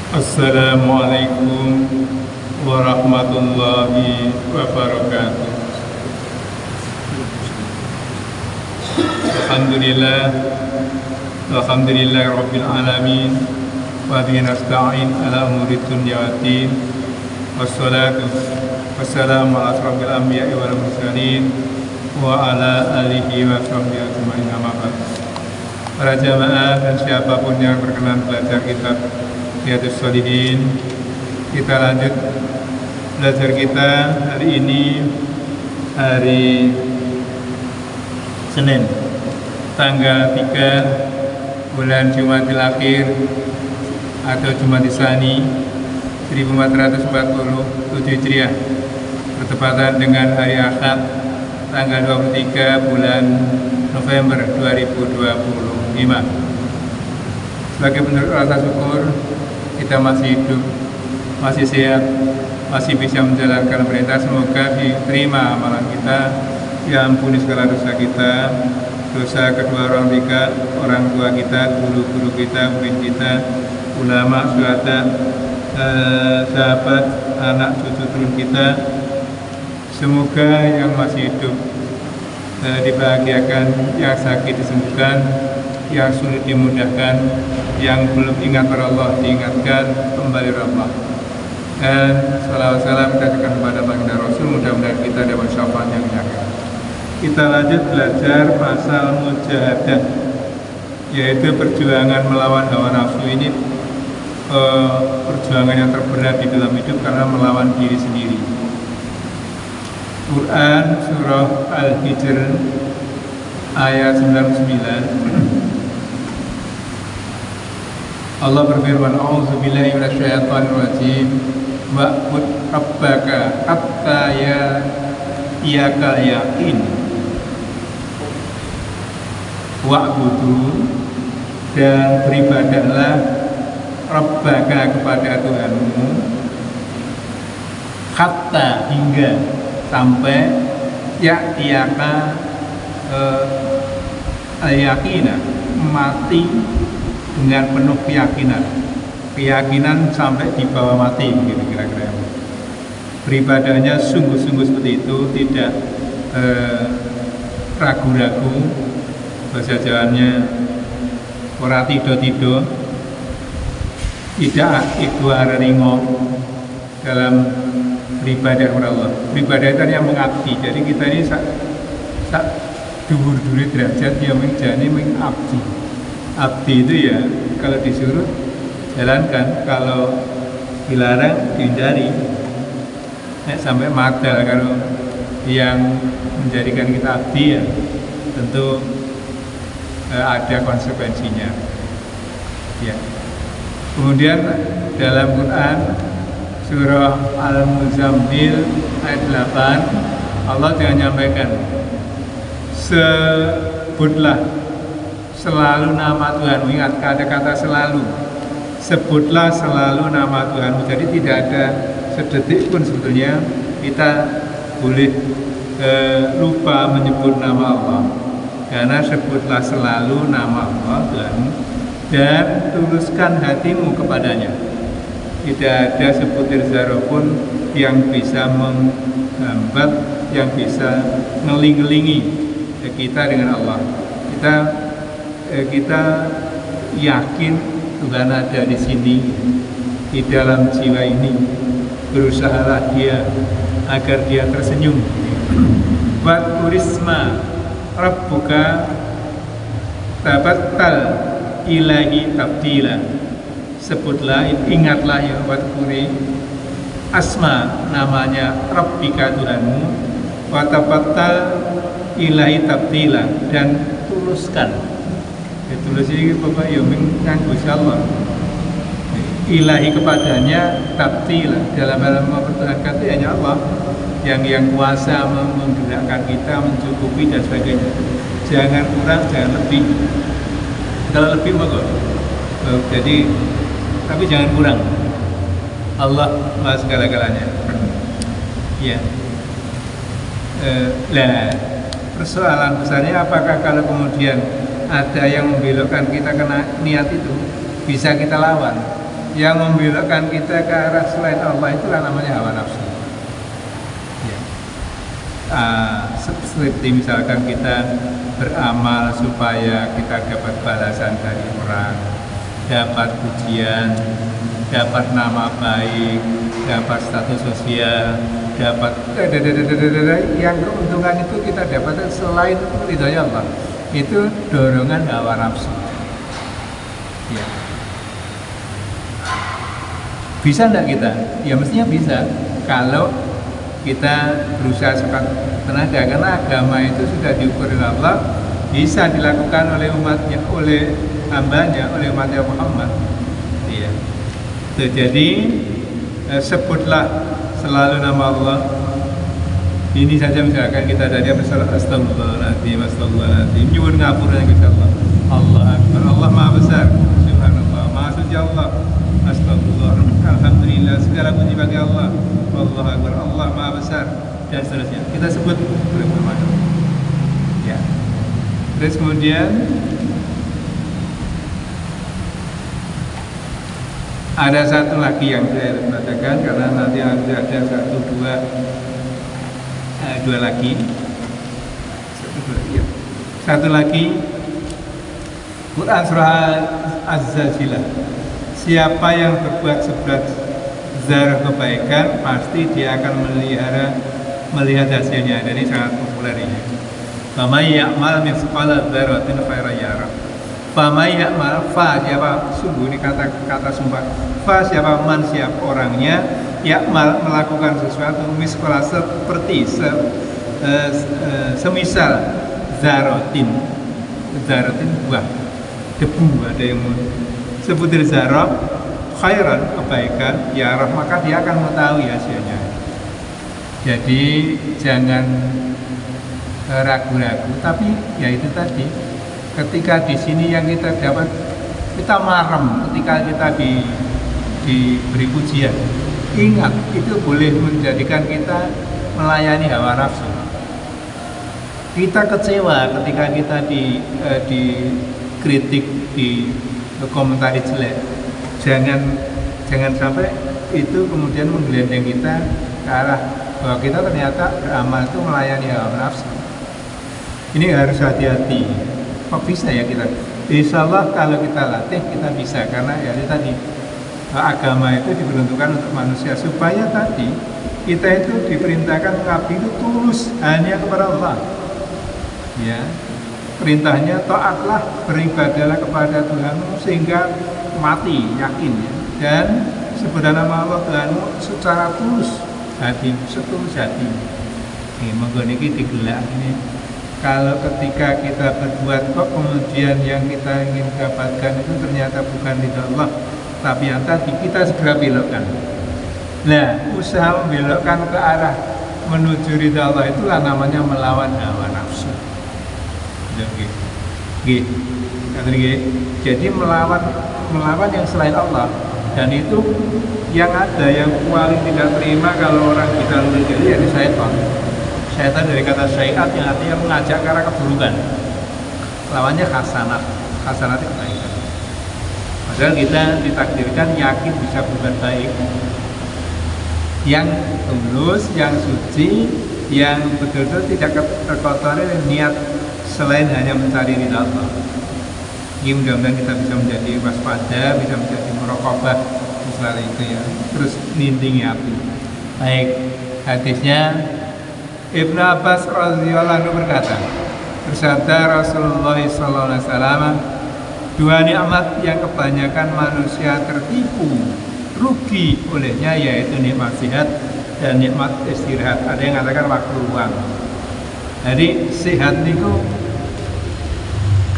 Assalamualaikum warahmatullahi wabarakatuh. Alhamdulillah rabbil alamin wa bihi nasta'in ala umuri dunya waddin. Wassalatu wassalamu ala asrofil anbiya'i wal mursalin wa ala alihi wa sahbihi ajma'in, amma ba'd. Para jamaah dan siapapun yang berkenan belajar kitab Riyadhus Shalihin, kita lanjut belajar kita hari ini, hari Senin, tanggal 3 bulan Jumadil Akhir atau Jumadil Tsani 1447 Hijriah, bertepatan dengan hari Ahad tanggal 23 bulan November 2025. Sebagai bentuk rasa syukur, kita masih hidup, masih sehat, masih bisa menjalankan perintah. Semoga diterima amalan kita, diampuni segala dosa kita, dosa kedua orang tua kita, guru-guru kita, murid kita, ulama, syuhada, sahabat, anak, cucu turun kita. Semoga yang masih hidup dibahagiakan, yang sakit disembuhkan, yang sulit dimudahkan, yang belum ingat pada Allah diingatkan kembali pada Allah. Dan salawat salam kita akan kepada baginda Rasul, mudah-mudahan kita dapat syafaat yang nyata. Kita lanjut belajar pasal mujahadah, yaitu perjuangan melawan hawa nafsu. Ini perjuangan yang terberat di dalam hidup karena melawan diri sendiri. Quran surah Al-Hijr ayat 99, Allah berfirman, A'udzubillahi minasyaitonir rajim, wa'bud rabbaka hatta ya'tiyakal yaqin. Wa'budu, dan beribadahlah rabbaka kepada Tuhanmu, hatta, hingga, sampai ya'tiyaka al-yaqina, mati dengan penuh keyakinan sampai di bawah mati, gitu kira-kira. Beribadahnya sungguh-sungguh seperti itu, tidak ragu-ragu, bahasa Jawanya ora tido-tido, tidak iku aringo dalam beribadah kepada Allah. Beribadah itu yang mengabdi. Jadi kita ini sak dhuwur-dhuwure derajat ya menjadi mengabdi. Abdi itu ya kalau disuruh jalankan, kalau dilarang dihindari. Sampai madal, kalau yang menjadikan kita abdi ya tentu ada konsekuensinya. Ya. Kemudian dalam Quran surah Al-Muzammil ayat 8, Allah telah menyampaikan, sebutlah selalu nama Tuhanmu. Ingat kata-kata selalu, sebutlah selalu nama Tuhanmu. Jadi tidak ada sedetik pun sebetulnya kita boleh lupa menyebut nama Allah, karena sebutlah selalu nama Allah Tuhanmu dan tuluskan hatimu kepadanya. Tidak ada sebutir zarah pun yang bisa menghambat, yang bisa ngeling-ngelingi kita dengan Allah. Kita yakin Tuhan ada di sini, di dalam jiwa ini. Berusahalah dia agar dia tersenyum. Wa turisma rabbuka tabattal ilahi tabdila. Sebutlah, ingatlah ya wadkuri asma, namanya Rabbika Tuhanmu, wa tabattal ilahi tabdila, dan tuluskan. Tulus ini Bapak ya nganggo Allah. Ilahi kepadanya, tabdila, dalam hal mempertahankan itu hanya Allah yang kuasa menggerakkan kita, mencukupi dan sebagainya. Jangan kurang, jangan lebih. Kalau lebih maka jadi, tapi jangan kurang. Allah maha segala-galanya. Ya. Persoalan besarnya apakah kalau kemudian ada yang membelokkan kita kena niat itu, bisa kita lawan. Yang membelokkan kita ke arah selain Allah itulah namanya hawa nafsu. Ya. Seperti misalkan kita beramal supaya kita dapat balasan dari orang, dapat pujian, dapat nama baik, dapat status sosial, dapat yang keuntungan itu kita dapatkan selain ridhonya Allah. Itu dorongan hawa nafsu. Ya. Bisa enggak kita? Ya mestinya bisa kalau kita berusaha sekuat tenaga, karena agama itu sudah diukur oleh Allah, bisa dilakukan oleh umatnya, oleh hambanya, oleh umatnya Muhammad. Iya. Jadi sebutlah selalu nama Allah. Ini saja misalkan kita dari astagfirullahaladzim, astagfirullahaladzim, nyuwun ngapura Gusti Allah. Allah Akbar, Allah Maha Besar, subhanallah, Maha Suci Allah. Astagfirullah, alhamdulillah, segala puji bagi Allah. Allah Akbar, Allah Maha Besar, dan seterusnya. Kita sebut bermacam. Ya. Terus kemudian ada satu lagi yang saya bacakan, karena nanti ada dua lagi. Satu lagi Quran surah Az-Zazilah. Siapa yang berbuat seberat zarah kebaikan, pasti dia akan melihat hasilnya. Dan ini sangat populer ini. Famay ya'mal mithqala dzarratin khairan yarah. Famay ya'mal, fa siapa, sungguh ini kata sumpah. Fa siapa, man siapa orangnya, ya'mal melakukan sesuatu mithqala seperti semisal dzarratin buah debu, ada yang sebutir zarah khairan kebaikan yarah, maka dia akan mengetahui hasilnya. Jadi jangan ragu-ragu, tapi ya itu tadi, ketika di sini yang kita dapat, kita marem ketika kita diberi pujian, ingat itu boleh menjadikan kita melayani hawa nafsu. Kita kecewa ketika kita dikritik, di komentari jelek. Jangan sampai itu kemudian menggelendeng kita ke arah bahwa kita ternyata beramal itu melayani hawa nafsu. Ini harus hati-hati. Kok bisa ya kita? Insya Allah kalau kita latih kita bisa, karena ya tadi agama itu diperuntukkan untuk manusia supaya tadi kita itu diperintahkan mengabdi itu tulus hanya kepada Allah. Ya, perintahnya taatlah, beribadahlah kepada Tuhanmu sehingga mati yakin ya. Dan sebutlah nama Allah Tuhanmu secara tulus hati, setulus hati. Ini monggo niki digelar ini. Kalau ketika kita berbuat kok kemudian yang kita ingin dapatkan itu ternyata bukan ridha Allah, tapi yang tadi kita segera belokkan. Nah, usaha membelokkan ke arah menuju ridha Allah itulah namanya melawan hawa nafsu. Jadi melawan yang selain Allah, dan itu yang ada yang paling tidak terima kalau orang kita lulus jadi syaitan. Syaitan dari kata syai'at yang artinya mengajak ke arah keburukan. Lawannya hasanat itu kebaikan. Padahal kita ditakdirkan yakin bisa berbuat baik, yang tulus, yang suci, yang betul-betul tidak terkotori niat selain hanya mencari ridha Allah. Ini mudah-mudahan kita bisa menjadi waspada, bisa menjadi muraqabah misalnya itu ya. Terus nindingi api. Baik, hadisnya Ibnu Abbas radhiyallahu anhu berkata, bersabda Rasulullah SAW, dua nikmat yang kebanyakan manusia tertipu, rugi olehnya, yaitu nikmat sehat dan nikmat istirahat. Ada yang mengatakan waktu luang. Jadi sehat itu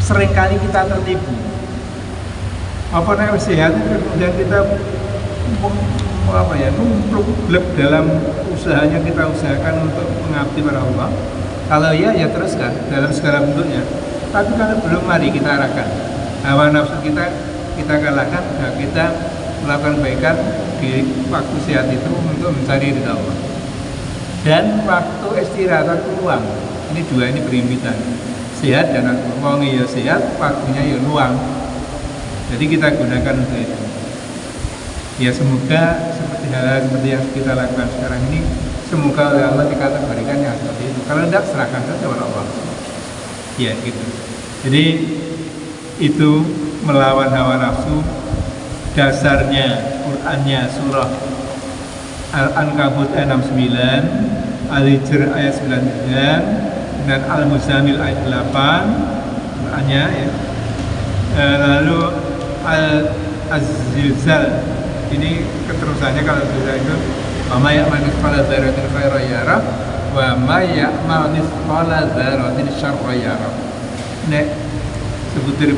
seringkali kita tertipu. Apa namanya sehat itu kemudian kita numpluk dalam usahanya, kita usahakan untuk mengabdi pada Allah. Kalau ya teruskan dalam segala bentuknya. Tapi kalau belum, mari kita arahkan hawa nafsu kita kalahkan, dan kita melakukan kebaikan di waktu sehat itu untuk mencari ridha Allah. Dan waktu istirahat, waktu luang, ini dua ini berhimpitan. sehat dan wong ya sehat, waktunya ya luang. Jadi kita gunakan untuk itu. Ya semoga seperti hal seperti yang kita lakukan sekarang ini, semoga oleh Allah dikategorikan yang seperti itu. Kalau tidak, serahkan saja kepada Allah. Ya gitu. Jadi itu melawan hawa nafsu. Dasarnya Qur'annya surah Al-Ankabut ayat 69, Al-Hijr ayat 93, dan Al-Muzammil ayat 8 Qur'annya ya. Lalu Al-Zilzal ini keterusannya, kalau sudah itu wa may ya'mal mithqala dzarratin khairan yarah wa may ya'mal mithqala dzarratin syarran yarah. Nek sebutir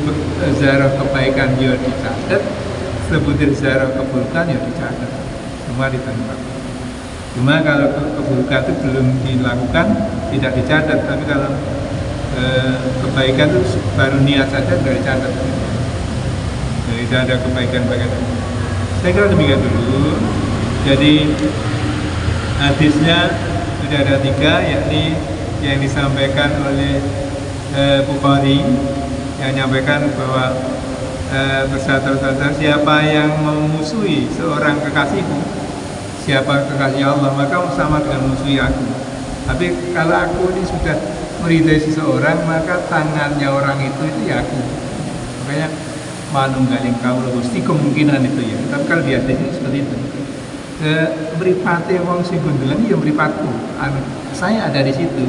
zarah kebaikan ya dicatat, sebutir zarah keburukan ya dicatat, semua ditangkap. Cuma kalau keburukan itu belum dilakukan tidak dicatat, tapi kalau kebaikan itu baru niat saja sudah dicatat. Jadi tidak ada kebaikan-kebaikan. Saya kira demikian dulu. Jadi hadisnya sudah ada 3, yakni yang disampaikan oleh Bukhari, yang menyampaikan bahwa bersatu-satu, siapa yang memusuhi seorang kekasihku, siapa kekasih Allah, maka sama dengan musuhi aku. Tapi kalau aku ini sudah meridai seseorang, maka tangannya orang itu ya aku. Makanya manunggaling kaulo Gusti, kemungkinan itu ya. Tapi kalau di hadis ini seperti itu. Mripate wong sing gondelan ya mripatku. Saya ada di situ.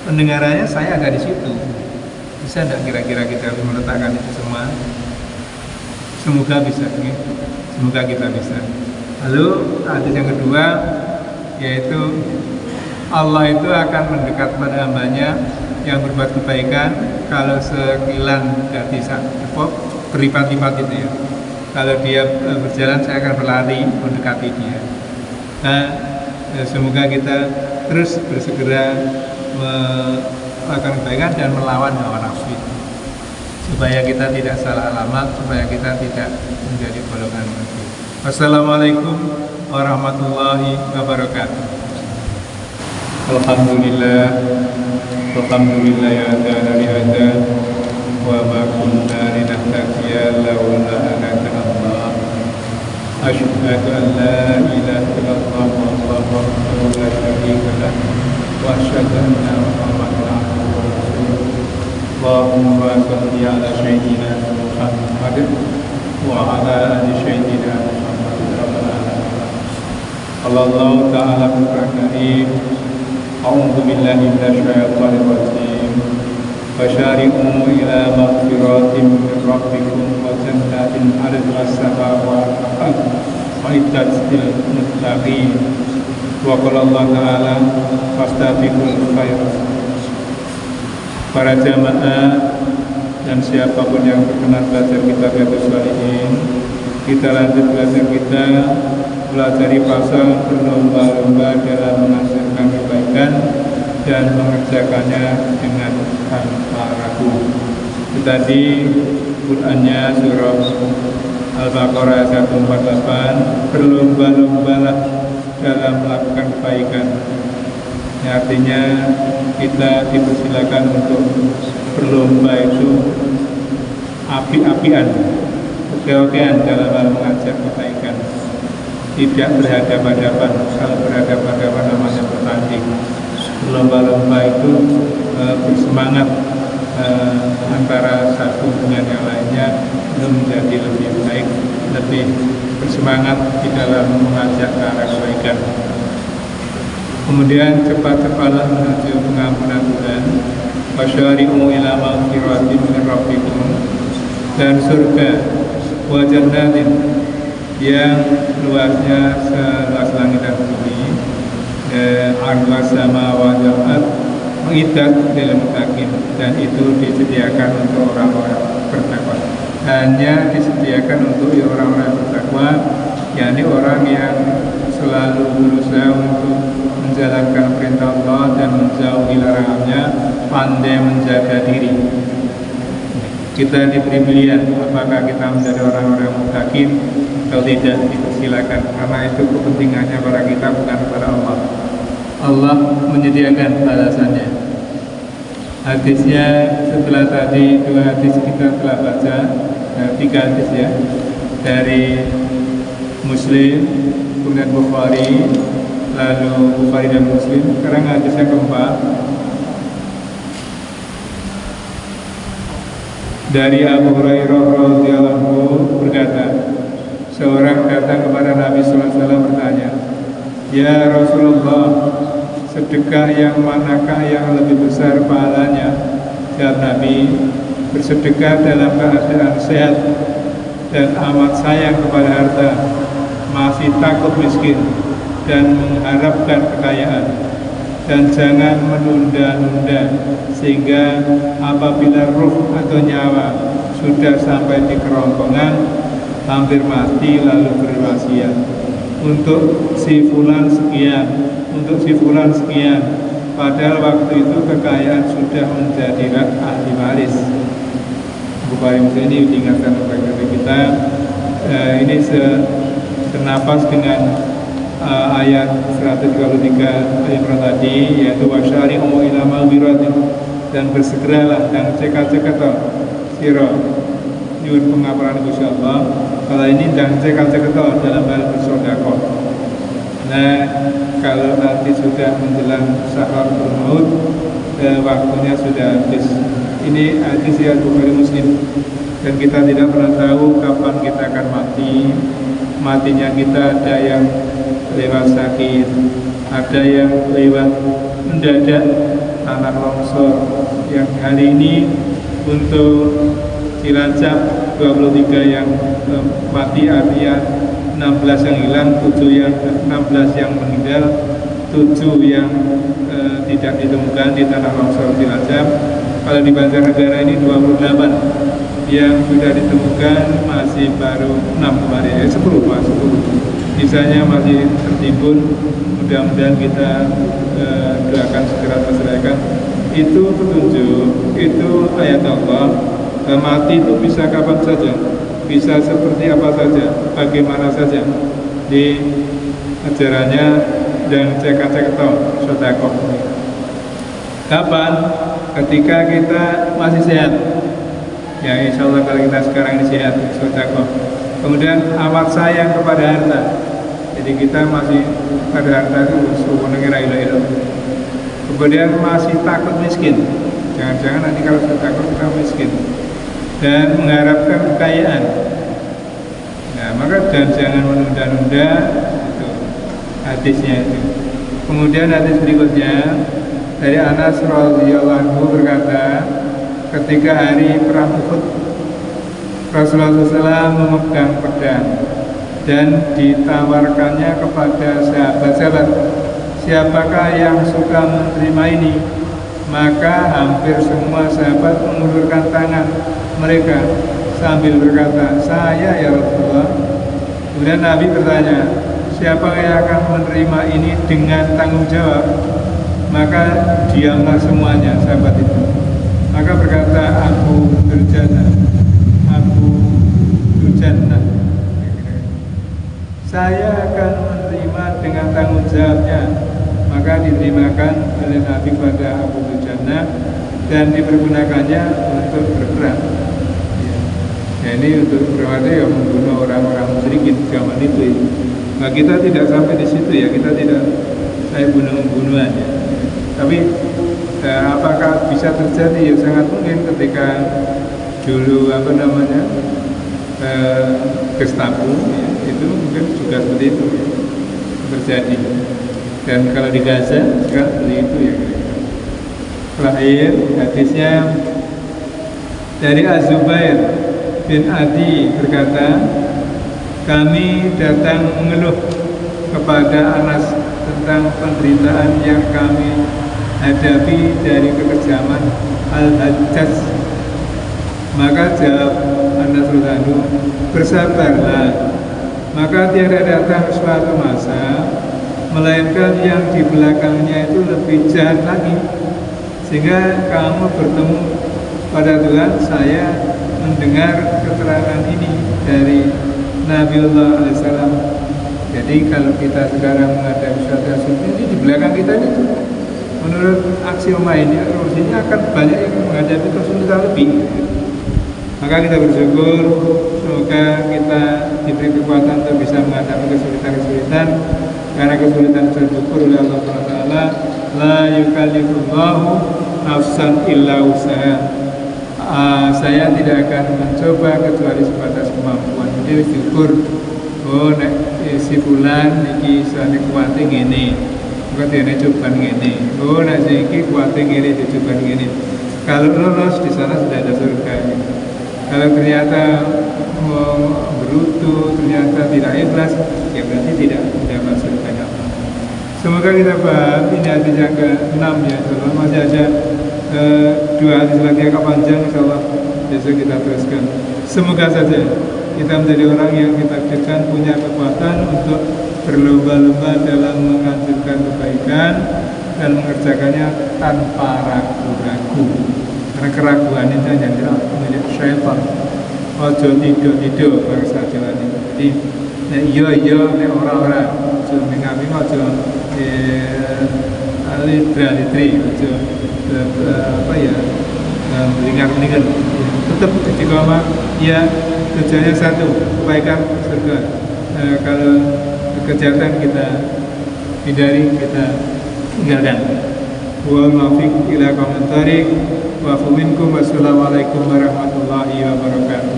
Pendengarannya saya ada di situ. Bisa tidak kira-kira kita harus meletakkan itu semua? Semoga bisa, ya. Semoga kita bisa. Lalu hadis yang kedua, yaitu Allah itu akan mendekat pada hambanya yang berbuat kebaikan kalau sekilan dari berlipat-lipat itu ya. Kalau dia berjalan, saya akan berlari mendekati dia. Nah, semoga kita terus bersegera melakukan kebaikan dan melawan hawa nafsu itu, supaya kita tidak salah alamat, supaya kita tidak menjadi golongan munafik. Wassalamualaikum warahmatullahi wabarakatuh. Alhamdulillah, alhamdulillah ya hadana li hada wa ma kunna linahtadiya laula an hadana Allah. Asyhadu an la ilaha illallah wahdahu la syarika lah wa asyhadu anna Muhammadan abduhu wa rasuluh. Allahumma shalli ala sayyidina Muhammad wa ala ali sayyidina Muhammad. Allah Ta'ala berkarim. A'udzu billahi minasyaitonir rajim. Fasyari'u ila maghfiratin min rabbikum wa jannatin 'arduha as-samawati wal ardu u'iddat lil muttaqin. Wa qala Allah Ta'ala fastabiqul khairat. Para jamaah dan siapapun yang berkenan belajar kitab Riyadhus Shalihin, kita lanjut belajar kita, pelajari pasal berlomba-lomba dalam menghasilkan kebaikan dan mengerjakannya dengan tanpa ragu. Tadi Qur'annya surah Al-Baqarah 148, berlomba-lombalah dalam melakukan kebaikan. Ya, artinya kita dipersilakan untuk berlomba itu api-apian, oke-okean dalam hal mengajak kebaikan. Tidak berhadapan-hadapan. Kalau berhadapan-hadapan namanya bertanding. Berlomba-lomba itu bersemangat antara satu dengan yang lainnya untuk menjadi lebih baik, lebih bersemangat di dalam mengajak ke arah kebaikan. Kemudian cepat-cepatlah menuju pengampunan Tuhan. Fasyari'u ila maghfiratin min rabbikum, dan surga wa jannatin yang luasnya seluas langit dan bumi, arduha samawati wal ard u'iddat lil muttaqin, dan itu disediakan untuk orang-orang bertakwa. Hanya disediakan untuk orang-orang bertakwa, yakni orang yang selalu berusaha untuk menjalankan perintah Allah dan menjauhi larangannya, pandai menjaga diri. Kita diberi pilihan apakah kita menjadi orang-orang muttaqin atau tidak, dipersilakan, karena itu kepentingannya pada kita, bukan kepada Allah. Allah menyediakan balasannya. Hadisnya setelah tadi 2 hadis kita telah baca, 3 hadis ya, dari Muslim, kemudian Bukhari, lalu Bukhari dan Muslim. Sekarang hadis yang keempat dari Abu Hurairah radhiyallahu anhu berkata, seorang datang kepada Nabi sallallahu alaihi wasallam bertanya, "Ya Rasulullah, sedekah yang manakah yang lebih besar pahalanya?" Jawab Nabi, "Bersedekah dalam keadaan sehat dan amat sayang kepada harta, masih takut miskin dan mengharapkan kekayaan, dan jangan menunda-nunda sehingga apabila ruh atau nyawa sudah sampai di kerongkongan, hampir mati lalu berwasiat, untuk si fulan sekian, untuk si fulan sekian, padahal waktu itu kekayaan sudah menjadi hak ahli waris." Bukhari Muslim ini diingatkan kepada kita, ini senapas dengan ayat 133 ayat tadi, yaitu wasyari'u ila maghfiratin, dan bersegeralah dan cekak-cekak sira nyuwun pengapuran Gusti Allah. Kalau ini dan cekak-cekak dalam hal bersedekah. Nah, kalau nanti sudah menjelang sakaratul maut, waktunya sudah habis. Ini hadis riwayat Bukhari Muslim, dan kita tidak pernah tahu kapan kita akan mati. Matinya kita ada yang lewat sakit, ada yang lewat mendadak tanah longsor. Yang hari ini untuk Cilacap 23 yang mati, artinya 16 yang hilang, 16 yang meninggal, 7 yang tidak ditemukan di tanah longsor Cilacap. Kalau di Banjarnegara ini 28 yang sudah ditemukan, masih baru 6 kemarin, 10 Pak, 10. Sisanya masih tertimbun. Mudah-mudahan kita doakan segera terselesaikan. Itu petunjuk, itu ayat Allah. Mati itu bisa kapan saja, bisa seperti apa saja, bagaimana saja. Di ajarannya dan cek-cek sedekah. Kapan? Ketika kita masih sehat. Ya, insya Allah kalau kita sekarang ini sehat, sedekah. Kemudian amat sayang kepada harta. Jadi kita masih pada harta itu sebenarnya ilo-ilo. Kemudian masih takut miskin. Jangan-jangan nanti kalau sedekah kita miskin. Dan mengharapkan kekayaan. Nah, maka jangan menunda-nunda, itu hadisnya itu. Kemudian hadis berikutnya dari Anas radhiyallahu anhu berkata, ketika hari perang Uhud, Rasulullah SAW memegang pedang dan ditawarkannya kepada sahabat-sahabat, siapakah yang suka menerima ini? Maka hampir semua sahabat mengulurkan tangan mereka sambil berkata, "Saya ya Rasulullah." Kemudian Nabi bertanya, "Siapa yang akan menerima ini dengan tanggung jawab?" Maka diamlah semuanya sahabat itu. Maka berkata Abu Durjana, "Saya akan menerima dengan tanggung jawabnya." Maka diterimakan oleh Nabi pada Abu Durjana dan dipergunakannya untuk berperang. Ya, ini untuk berperang ya, membunuh orang-orang musyrikin zaman itu. Nah, kita tidak sampai di situ ya, kita tidak saya bunuh-bunuhan ya. Tapi apakah bisa terjadi? Ya sangat mungkin ketika dulu Gestapo ya, itu mungkin juga seperti itu ya, terjadi. Dan kalau di Gaza juga seperti itu ya. Terakhir hadisnya dari Az-Zubair bin Adi berkata, kami datang mengeluh kepada Anas tentang penderitaan yang kami hadapi dari kekejaman Al-Hajjaj. Maka jawab Anas radhiyallahu, bersabarlah, maka tiada datang suatu masa melainkan yang di belakangnya itu lebih jahat lagi, sehingga kamu bertemu pada Tuhan. Saya mendengar keterangan ini dari Nabiullah alaihissalam. Jadi kalau kita sekarang menghadapi suatu seperti ini, di belakang kita itu menurut aksioma ini akan banyak yang menghadapi kesulitan lebih. Maka kita bersyukur, semoga kita diberi kekuatan untuk bisa menghadapi kesulitan-kesulitan, karena kesulitan itu diukur oleh Allah SWT. La yukallifullahu nafsan illa usaha. Saya tidak akan mencoba kecuali sebatas kemampuan. Jadi diukur, oh nek si bulan iki isane kuwate ngene, kok dene cobaan ngene, oh nek iki kuwate ngene dicobaan ngene. Kalau lolos di sana sudah ada surga. Kalau ternyata berutuh, ternyata tidak ikhlas, ya berarti tidak masuk surga. Semoga kita paham. Ini hadis yang ke-6 ya, insyaallah. Masih ada 2 hadis lagi agak panjang, insyaallah besok kita teruskan. Semoga saja kita menjadi orang yang ditakdirkan punya kekuatan untuk berlomba-lomba dalam menganjurkan kebaikan dan mengerjakannya tanpa ragu-ragu. Karena keraguan itu hanya milik syaitan. Ojo tidur bangsa Jawa ini. Jadi iya nek ora ojo mengapi ojo litri ojo apa ya melingkar-melingkar. Tetap istiqomah ya, tujuannya satu, kebaikan surga. Kalau kejahatan kita hindari, kita tinggalkan. Wa muwaffiq ila qaumin thariq wa minkum. Wassalamualaikum warahmatullahi wabarakatuh.